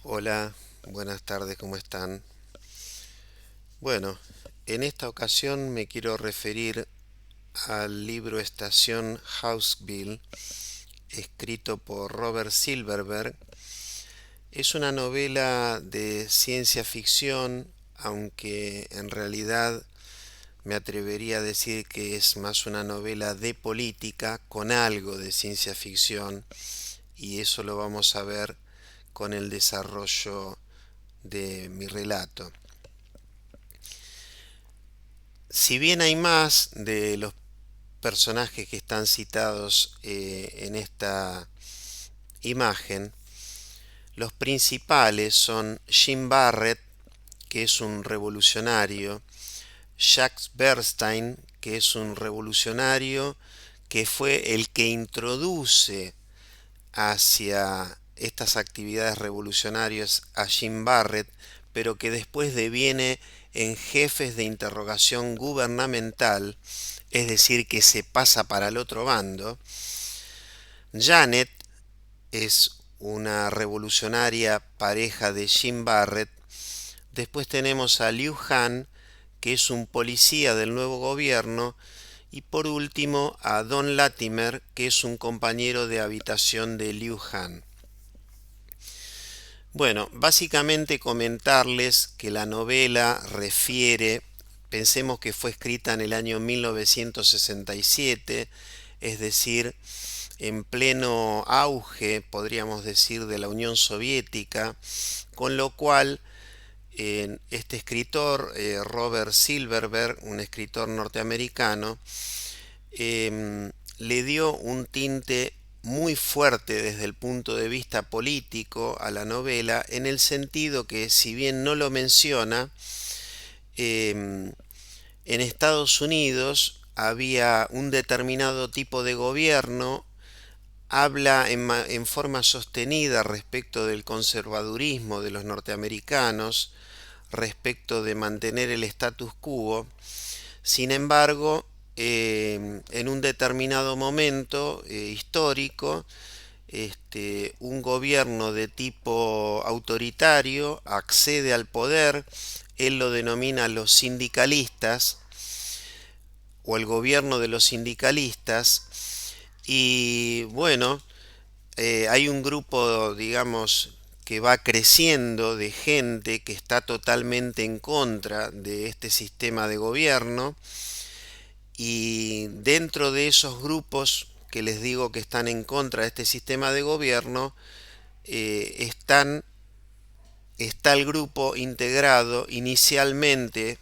Hola, buenas tardes, ¿cómo están? Bueno, en esta ocasión me quiero referir al libro Estación Houseville, escrito por Robert Silverberg. Es una novela de ciencia ficción, aunque en realidad me atrevería a decir que es más una novela de política con algo de ciencia ficción, y eso lo vamos a ver con el desarrollo de mi relato. Si bien hay más de los personajes que están citados en esta imagen, los principales son Jim Barrett, que es un revolucionario, Jacques Bernstein, que es un revolucionario que fue el que introduce hacia estas actividades revolucionarias a Jim Barrett, pero que después deviene en jefes de interrogación gubernamental, es decir, que se pasa para el otro bando. Janet es una revolucionaria pareja de Jim Barrett. Después tenemos a Liu Han, que es un policía del nuevo gobierno. Y por último a Don Latimer, que es un compañero de habitación de Liu Han. Bueno, básicamente comentarles que la novela refiere, pensemos que fue escrita en el año 1967, es decir, en pleno auge, podríamos decir, de la Unión Soviética, con lo cual este escritor, Robert Silverberg, un escritor norteamericano, le dio un tinte muy fuerte desde el punto de vista político a la novela, en el sentido que, si bien no lo menciona, en Estados Unidos había un determinado tipo de gobierno, habla en forma sostenida respecto del conservadurismo de los norteamericanos, respecto de mantener el status quo. Sin embargo, en un determinado momento histórico, un gobierno de tipo autoritario accede al poder. Él lo denomina los sindicalistas o el gobierno de los sindicalistas. Y bueno, hay un grupo, digamos, que va creciendo de gente que está totalmente en contra de este sistema de gobierno, y dentro de esos grupos que les digo que están en contra de este sistema de gobierno, está el grupo integrado inicialmente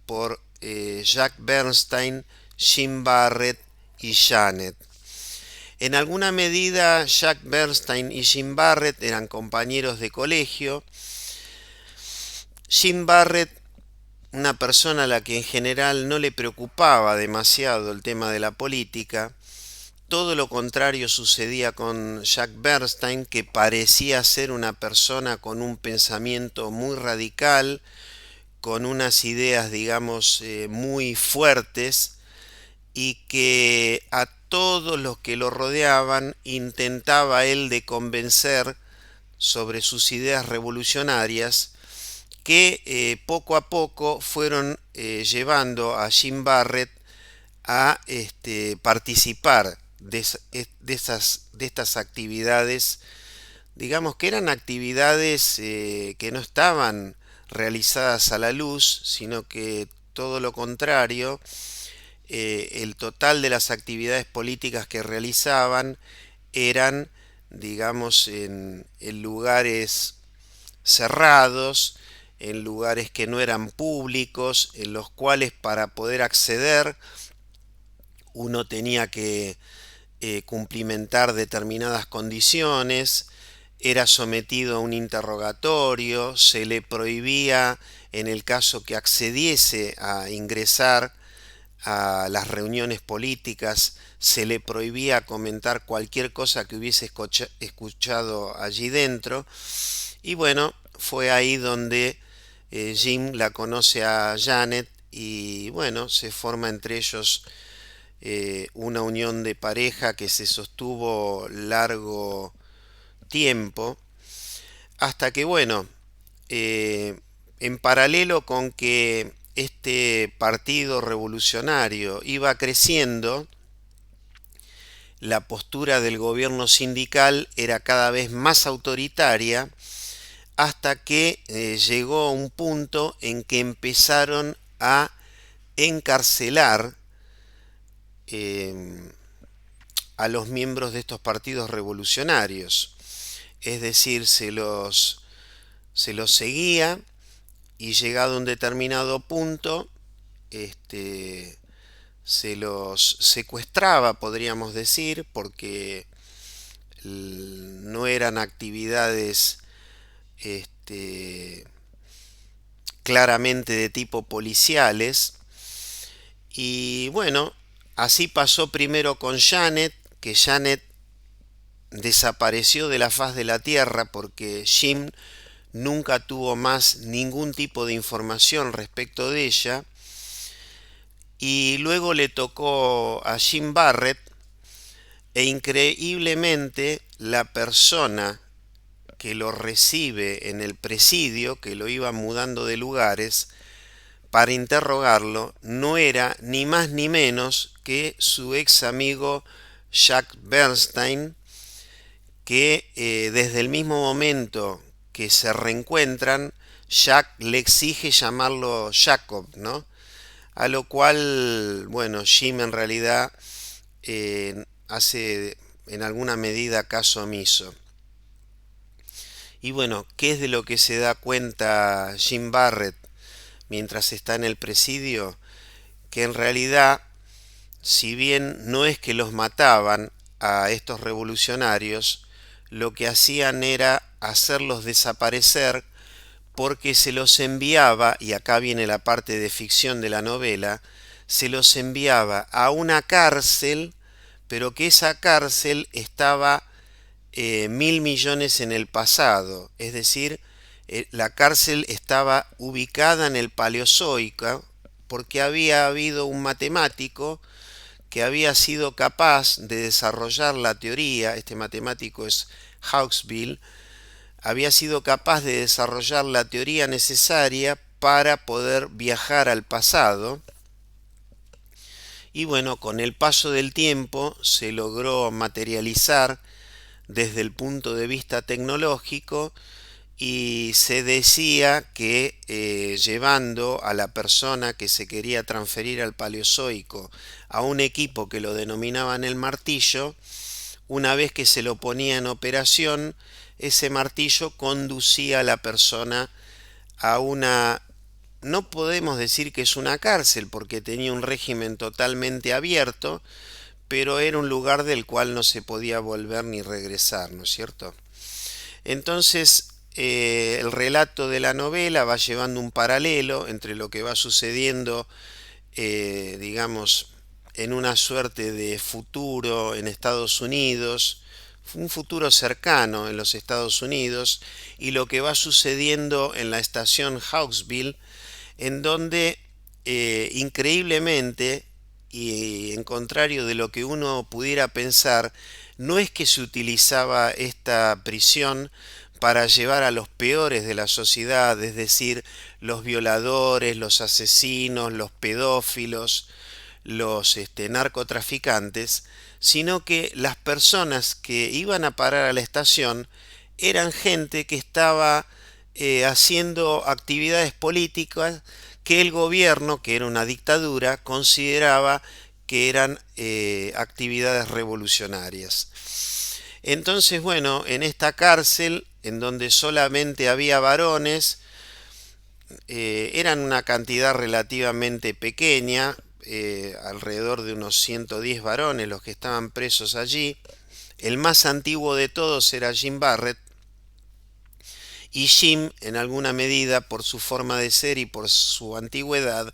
por Jack Bernstein, Jim Barrett y Janet. En alguna medida, Jack Bernstein y Jim Barrett eran compañeros de colegio. Jim Barrett, una persona a la que en general no le preocupaba demasiado el tema de la política. Todo lo contrario sucedía con Jack Bernstein, que parecía ser una persona con un pensamiento muy radical, con unas ideas, digamos, muy fuertes, y que a todos los que lo rodeaban intentaba él de convencer sobre sus ideas revolucionarias, que poco a poco fueron llevando a Jim Barrett a participar de estas actividades, digamos que eran actividades que no estaban realizadas a la luz, sino que todo lo contrario, el total de las actividades políticas que realizaban eran, digamos, en lugares cerrados, en lugares que no eran públicos, en los cuales para poder acceder uno tenía que cumplimentar determinadas condiciones, era sometido a un interrogatorio, se le prohibía, en el caso que accediese a ingresar a las reuniones políticas, se le prohibía comentar cualquier cosa que hubiese escuchado allí dentro. Y bueno, fue ahí donde Jim la conoce a Janet, y bueno, se forma entre ellos una unión de pareja que se sostuvo largo tiempo. hasta que, bueno, eh, en paralelo con que este partido revolucionario iba creciendo, la postura del gobierno sindical era cada vez más autoritaria hasta que llegó un punto en que empezaron a encarcelar eh, a los miembros de estos partidos revolucionarios. Es decir, se los seguía y llegado a un determinado punto, este, se los secuestraba, podríamos decir, porque no eran actividades este, claramente de tipo policiales. Y bueno, así pasó primero con Janet, que Janet desapareció de la faz de la tierra porque Jim nunca tuvo más ningún tipo de información respecto de ella. Y luego le tocó a Jim Barrett, e increíblemente la persona que lo recibe en el presidio, que lo iba mudando de lugares para interrogarlo, no era ni más ni menos que su ex amigo Jack Bernstein, que desde el mismo momento que se reencuentran, Jack le exige llamarlo Jacob, ¿no? A lo cual, bueno, Jim en realidad hace en alguna medida caso omiso. Y bueno, ¿qué es de lo que se da cuenta Jim Barrett mientras está en el presidio? Que en realidad, si bien no es que los mataban a estos revolucionarios, lo que hacían era hacerlos desaparecer porque se los enviaba, y acá viene la parte de ficción de la novela, se los enviaba a una cárcel, pero que esa cárcel estaba 1.000 millones en el pasado, es decir, la cárcel estaba ubicada en el Paleozoico porque había habido un matemático que había sido capaz de desarrollar la teoría, este matemático es Hauksbee, había sido capaz de desarrollar la teoría necesaria para poder viajar al pasado. Y bueno, con el paso del tiempo se logró materializar desde el punto de vista tecnológico y se decía que llevando a la persona que se quería transferir al Paleozoico a un equipo que lo denominaban el martillo, una vez que se lo ponía en operación, ese martillo conducía a la persona a una, no podemos decir que es una cárcel porque tenía un régimen totalmente abierto, pero era un lugar del cual no se podía volver ni regresar, ¿no es cierto? Entonces, el relato de la novela va llevando un paralelo entre lo que va sucediendo, digamos, en una suerte de futuro en Estados Unidos, un futuro cercano en los Estados Unidos, y lo que va sucediendo en la estación Hawksville, en donde increíblemente, y en contrario de lo que uno pudiera pensar, no es que se utilizaba esta prisión para llevar a los peores de la sociedad, es decir, los violadores, los asesinos, los pedófilos, los narcotraficantes, sino que las personas que iban a parar a la estación eran gente que estaba haciendo actividades políticas que el gobierno, que era una dictadura, consideraba que eran actividades revolucionarias. Entonces, bueno, en esta cárcel, en donde solamente había varones, eran una cantidad relativamente pequeña, alrededor de unos 110 varones los que estaban presos allí. El más antiguo de todos era Jim Barrett, y Jim, en alguna medida, por su forma de ser y por su antigüedad,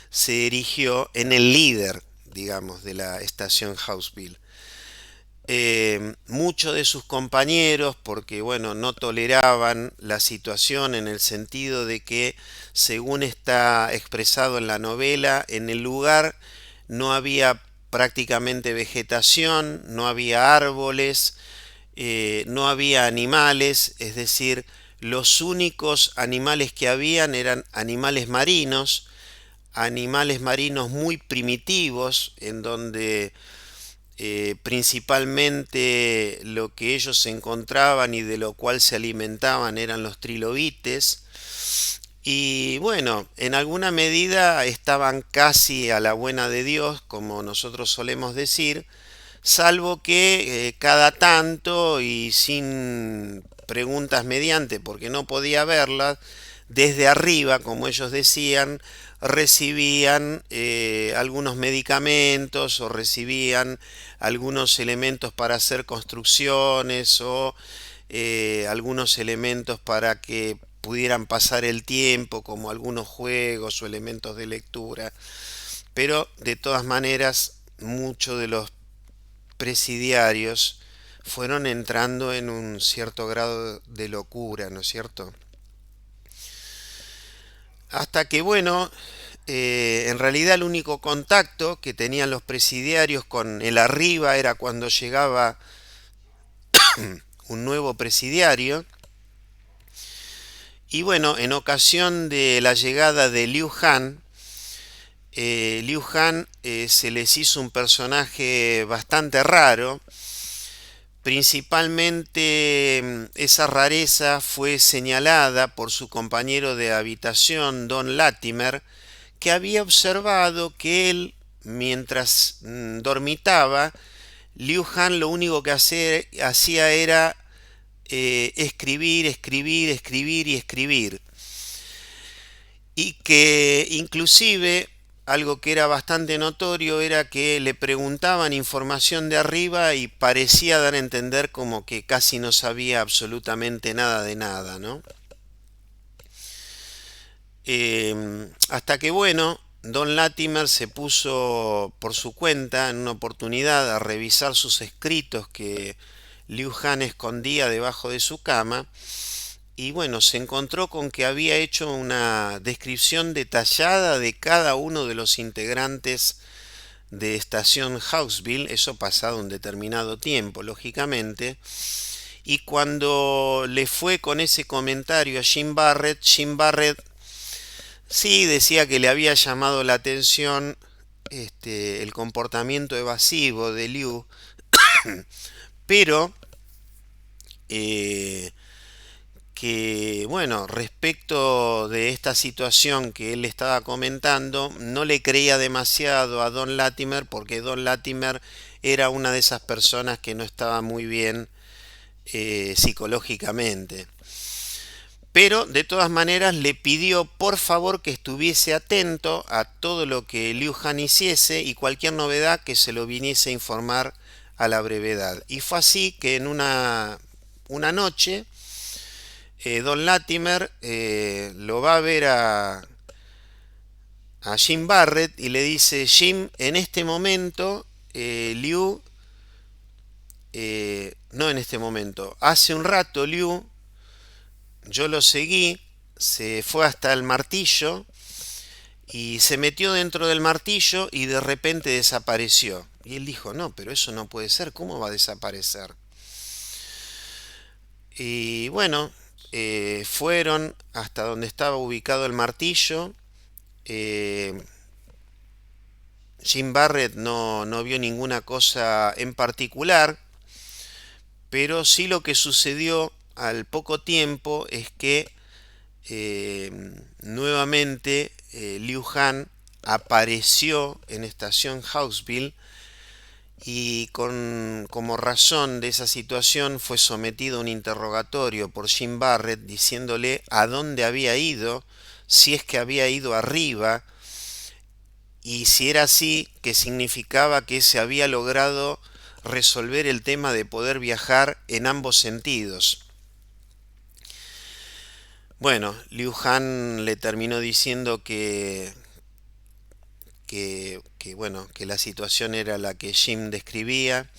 se erigió en el líder, digamos, de la estación Hawksville. Muchos de sus compañeros, porque bueno, no toleraban la situación en el sentido de que, según está expresado en la novela, en el lugar no había prácticamente vegetación, no había árboles, no había animales, es decir, Los únicos animales que habían eran animales marinos muy primitivos, en donde principalmente lo que ellos encontraban y de lo cual se alimentaban eran los trilobites. Y bueno, en alguna medida estaban casi a la buena de Dios, como nosotros solemos decir, salvo que cada tanto y sin preguntas mediante, porque no podía verlas, desde arriba, como ellos decían, recibían algunos medicamentos o recibían algunos elementos para hacer construcciones o algunos elementos para que pudieran pasar el tiempo, como algunos juegos o elementos de lectura. Pero de todas maneras, muchos de los presidiarios fueron entrando en un cierto grado de locura, ¿no es cierto? Hasta que, bueno, en realidad el único contacto que tenían los presidiarios con el arriba era cuando llegaba un nuevo presidiario. Y bueno, en ocasión de la llegada de Liu Han, Liu Han se les hizo un personaje bastante raro. Principalmente esa rareza fue señalada por su compañero de habitación, Don Latimer, que había observado que él, mientras dormitaba, Liu Han lo único que hacía era escribir, escribir, escribir y escribir. Y que inclusive algo que era bastante notorio era que le preguntaban información de arriba y parecía dar a entender como que casi no sabía absolutamente nada de nada, ¿no? Hasta que, bueno, Don Latimer se puso por su cuenta en una oportunidad a revisar sus escritos que Liu Han escondía debajo de su cama. Y bueno, se encontró con que había hecho una descripción detallada de cada uno de los integrantes de Estación Houseville, eso pasado un determinado tiempo, lógicamente. Y cuando le fue con ese comentario a Jim Barrett sí decía que le había llamado la atención el comportamiento evasivo de Liu, pero eh, que, bueno, respecto de esta situación que él estaba comentando, no le creía demasiado a Don Latimer porque Don Latimer era una de esas personas que no estaba muy bien psicológicamente. Pero de todas maneras le pidió por favor que estuviese atento a todo lo que Liu Han hiciese y cualquier novedad que se lo viniese a informar a la brevedad. Y fue así que en una noche Don Latimer lo va a ver a Jim Barrett y le dice: Jim, en este momento Liu, no en este momento, hace un rato Liu, yo lo seguí, se fue hasta el martillo y se metió dentro del martillo y de repente desapareció. Y él dijo: no, pero eso no puede ser, ¿cómo va a desaparecer? Y bueno, fueron hasta donde estaba ubicado el martillo. eh, Jim Barrett no vio ninguna cosa en particular, pero sí lo que sucedió al poco tiempo es que eh, nuevamente Liu Han apareció en Estación Houseville y como razón de esa situación fue sometido a un interrogatorio por Jim Barrett diciéndole a dónde había ido, si es que había ido arriba y si era así, que significaba que se había logrado resolver el tema de poder viajar en ambos sentidos. Bueno, Liu Han le terminó diciendo bueno, que la situación era la que Jim describía,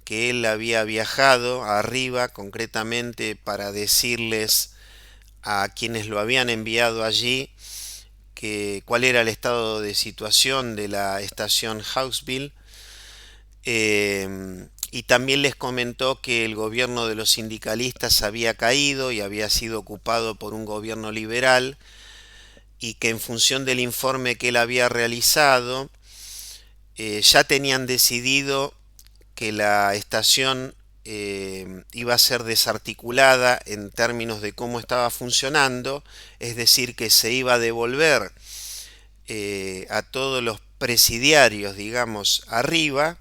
que él había viajado arriba concretamente para decirles a quienes lo habían enviado allí que cuál era el estado de situación de la estación Houseville, y también les comentó que el gobierno de los sindicalistas había caído y había sido ocupado por un gobierno liberal y que en función del informe que él había realizado, ya tenían decidido que la estación iba a ser desarticulada en términos de cómo estaba funcionando, es decir, que se iba a devolver a todos los presidiarios, digamos, arriba,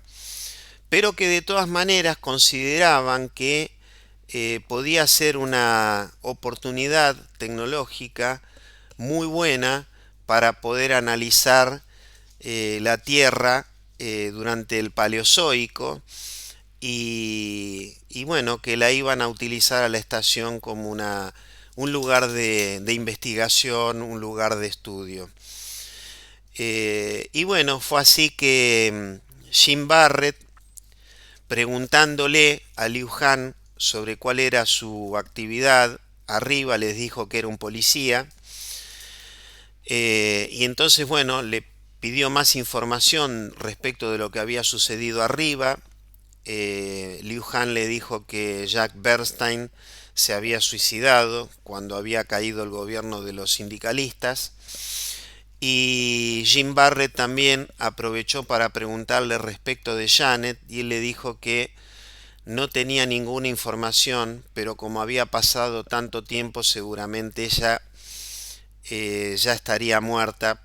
pero que de todas maneras consideraban que podía ser una oportunidad tecnológica muy buena para poder analizar la Tierra durante el Paleozoico y bueno, que la iban a utilizar a la estación como un lugar de investigación, un lugar de estudio. Y bueno, fue así que Jim Barrett, preguntándole a Liu Han sobre cuál era su actividad, arriba les dijo que era un policía, y entonces, bueno, le pidió más información respecto de lo que había sucedido arriba. Liu Han le dijo que Jack Bernstein se había suicidado cuando había caído el gobierno de los sindicalistas. Y Jim Barrett también aprovechó para preguntarle respecto de Janet y él le dijo que no tenía ninguna información, pero como había pasado tanto tiempo seguramente ella ya estaría muerta,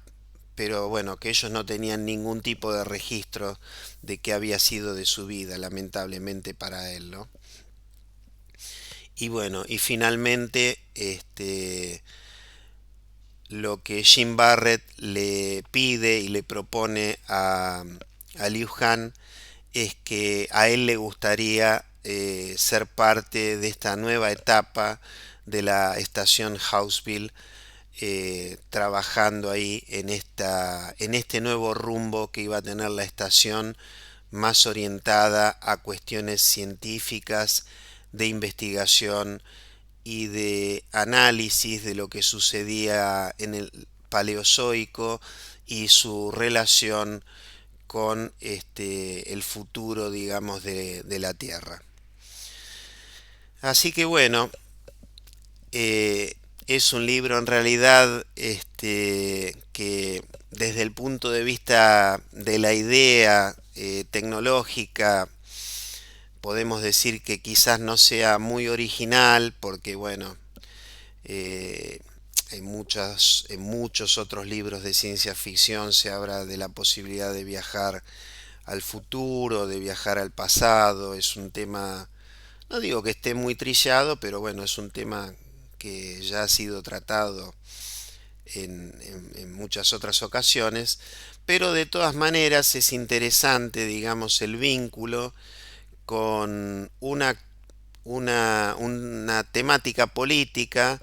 pero bueno, que ellos no tenían ningún tipo de registro de qué había sido de su vida, lamentablemente para él, ¿no? Y bueno, y finalmente, lo que Jim Barrett le pide y le propone a Liu Han es que a él le gustaría ser parte de esta nueva etapa de la estación Houseville, trabajando ahí en este nuevo rumbo que iba a tener la estación, más orientada a cuestiones científicas, de investigación y de análisis de lo que sucedía en el Paleozoico y su relación con el futuro, digamos, de la Tierra. Así que bueno, eh, es un libro en realidad que desde el punto de vista de la idea tecnológica podemos decir que quizás no sea muy original porque bueno, eh, en muchos otros libros de ciencia ficción se habla de la posibilidad de viajar al futuro, de viajar al pasado. Es un tema, no digo que esté muy trillado, pero bueno, es un tema que ya ha sido tratado en muchas otras ocasiones, pero de todas maneras es interesante, digamos, el vínculo con una temática política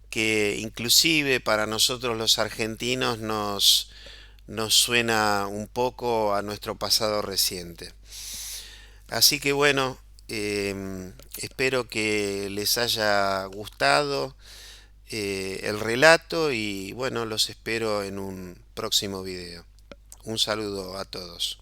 que inclusive para nosotros los argentinos nos suena un poco a nuestro pasado reciente. Así que bueno, espero que les haya gustado el relato y bueno, los espero en un próximo video. Un saludo a todos.